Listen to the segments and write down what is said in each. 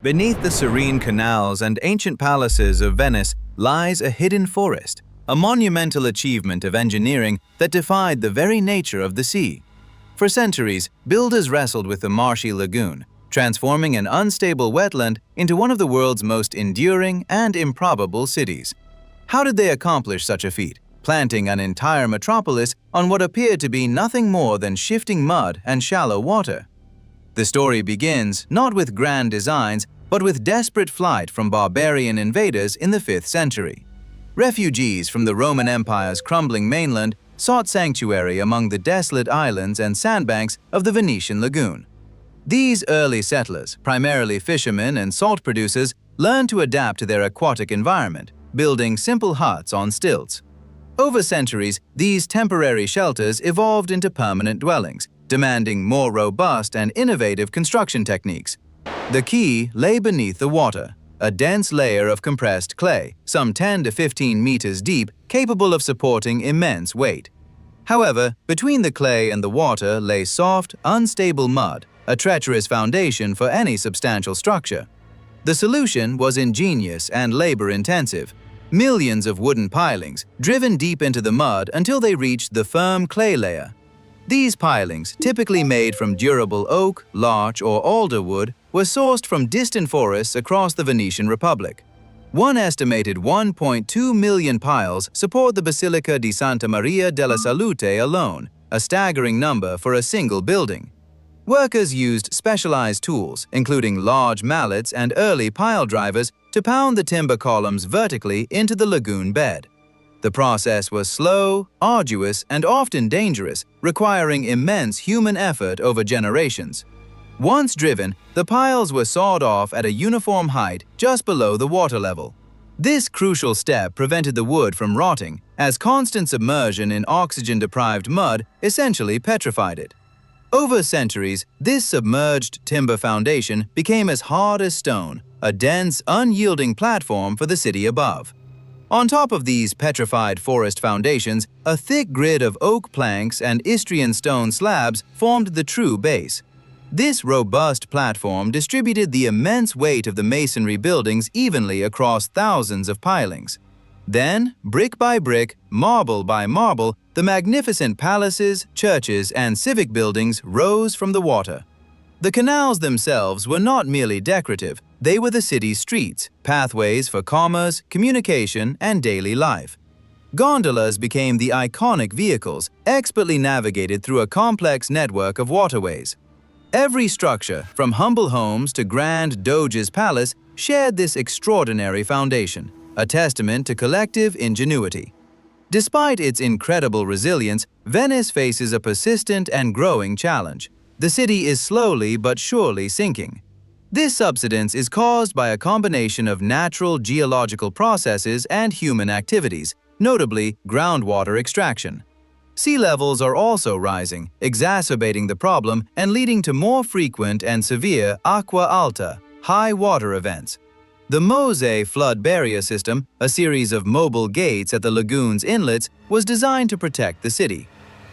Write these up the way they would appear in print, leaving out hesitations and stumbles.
Beneath the serene canals and ancient palaces of Venice lies a hidden forest, a monumental achievement of engineering that defied the very nature of the sea. For centuries, builders wrestled with the marshy lagoon, transforming an unstable wetland into one of the world's most enduring and improbable cities. How did they accomplish such a feat, planting an entire metropolis on what appeared to be nothing more than shifting mud and shallow water? The story begins not with grand designs, but with desperate flight from barbarian invaders in the 5th century. Refugees from the Roman Empire's crumbling mainland sought sanctuary among the desolate islands and sandbanks of the Venetian lagoon. These early settlers, primarily fishermen and salt producers, learned to adapt to their aquatic environment, building simple huts on stilts. Over centuries, these temporary shelters evolved into permanent dwellings, demanding more robust and innovative construction techniques. The key lay beneath the water, a dense layer of compressed clay, some 10 to 15 meters deep, capable of supporting immense weight. However, between the clay and the water lay soft, unstable mud, a treacherous foundation for any substantial structure. The solution was ingenious and labor-intensive. Millions of wooden pilings, driven deep into the mud until they reached the firm clay layer. These pilings, typically made from durable oak, larch, or alder wood, were sourced from distant forests across the Venetian Republic. One estimated 1.2 million piles support the Basilica di Santa Maria della Salute alone, a staggering number for a single building. Workers used specialized tools, including large mallets and early pile drivers, to pound the timber columns vertically into the lagoon bed. The process was slow, arduous, and often dangerous, requiring immense human effort over generations. Once driven, the piles were sawed off at a uniform height just below the water level. This crucial step prevented the wood from rotting, as constant submersion in oxygen-deprived mud essentially petrified it. Over centuries, this submerged timber foundation became as hard as stone, a dense, unyielding platform for the city above. On top of these petrified forest foundations, a thick grid of oak planks and Istrian stone slabs formed the true base. This robust platform distributed the immense weight of the masonry buildings evenly across thousands of pilings. Then, brick by brick, marble by marble, the magnificent palaces, churches, and civic buildings rose from the water. The canals themselves were not merely decorative, they were the city's streets, pathways for commerce, communication, and daily life. Gondolas became the iconic vehicles, expertly navigated through a complex network of waterways. Every structure, from humble homes to grand Doge's palace, shared this extraordinary foundation, a testament to collective ingenuity. Despite its incredible resilience, Venice faces a persistent and growing challenge. The city is slowly but surely sinking. This subsidence is caused by a combination of natural geological processes and human activities, notably groundwater extraction. Sea levels are also rising, exacerbating the problem and leading to more frequent and severe acqua alta, high water events. The Mose flood barrier system, a series of mobile gates at the lagoon's inlets, was designed to protect the city.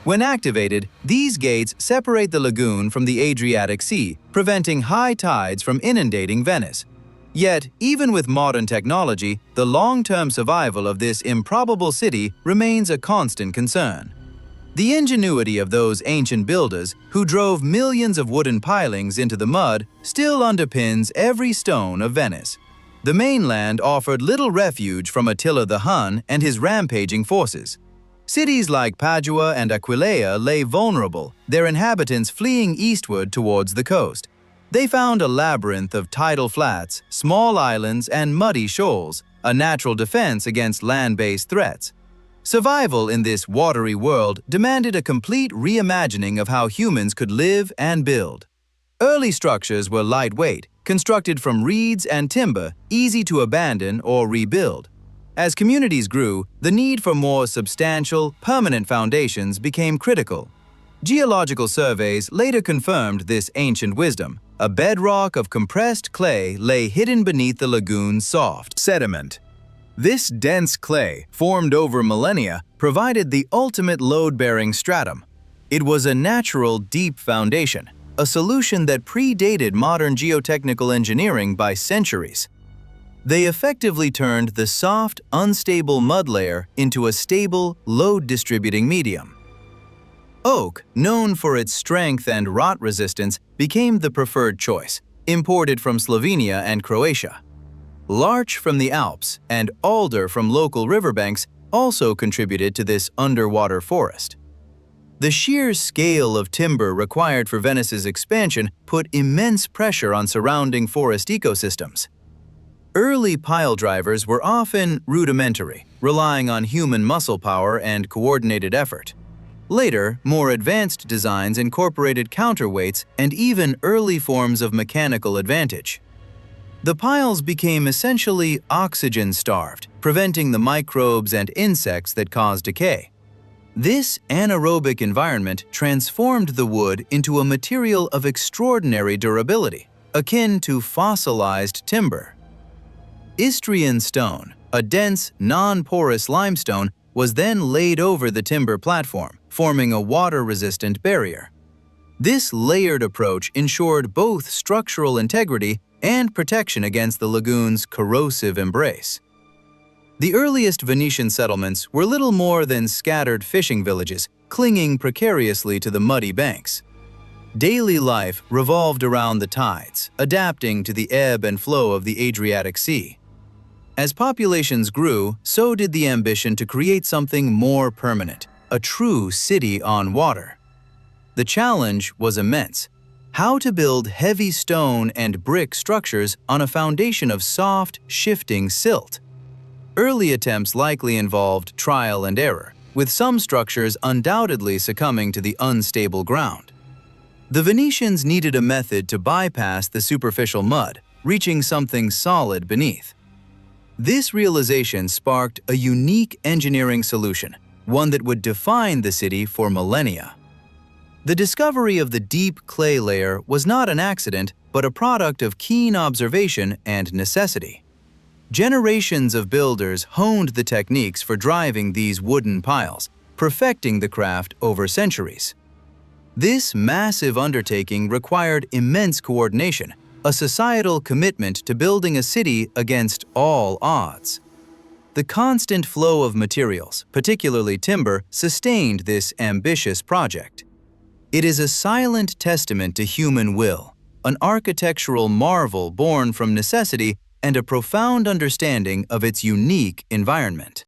When activated, these gates separate the lagoon from the Adriatic Sea, preventing high tides from inundating Venice. Yet, even with modern technology, the long-term survival of this improbable city remains a constant concern. The ingenuity of those ancient builders, who drove millions of wooden pilings into the mud, still underpins every stone of Venice. The mainland offered little refuge from Attila the Hun and his rampaging forces. Cities like Padua and Aquileia lay vulnerable, their inhabitants fleeing eastward towards the coast. They found a labyrinth of tidal flats, small islands, and muddy shoals, a natural defense against land-based threats. Survival in this watery world demanded a complete reimagining of how humans could live and build. Early structures were lightweight, constructed from reeds and timber, easy to abandon or rebuild. As communities grew, the need for more substantial, permanent foundations became critical. Geological surveys later confirmed this ancient wisdom. A bedrock of compressed clay lay hidden beneath the lagoon's soft sediment. This dense clay, formed over millennia, provided the ultimate load-bearing stratum. It was a natural, deep foundation, a solution that predated modern geotechnical engineering by centuries. They effectively turned the soft, unstable mud layer into a stable, load-distributing medium. Oak, known for its strength and rot resistance, became the preferred choice, imported from Slovenia and Croatia. Larch from the Alps and alder from local riverbanks also contributed to this underwater forest. The sheer scale of timber required for Venice's expansion put immense pressure on surrounding forest ecosystems. Early pile drivers were often rudimentary, relying on human muscle power and coordinated effort. Later, more advanced designs incorporated counterweights and even early forms of mechanical advantage. The piles became essentially oxygen-starved, preventing the microbes and insects that cause decay. This anaerobic environment transformed the wood into a material of extraordinary durability, akin to fossilized timber. Istrian stone, a dense, non-porous limestone, was then laid over the timber platform, forming a water-resistant barrier. This layered approach ensured both structural integrity and protection against the lagoon's corrosive embrace. The earliest Venetian settlements were little more than scattered fishing villages, clinging precariously to the muddy banks. Daily life revolved around the tides, adapting to the ebb and flow of the Adriatic Sea. As populations grew, so did the ambition to create something more permanent, a true city on water. The challenge was immense: how to build heavy stone and brick structures on a foundation of soft, shifting silt. Early attempts likely involved trial and error, with some structures undoubtedly succumbing to the unstable ground. The Venetians needed a method to bypass the superficial mud, reaching something solid beneath. This realization sparked a unique engineering solution, one that would define the city for millennia. The discovery of the deep clay layer was not an accident, but a product of keen observation and necessity. Generations of builders honed the techniques for driving these wooden piles, perfecting the craft over centuries. This massive undertaking required immense coordination, a societal commitment to building a city against all odds. The constant flow of materials, particularly timber, sustained this ambitious project. It is a silent testament to human will, an architectural marvel born from necessity and a profound understanding of its unique environment.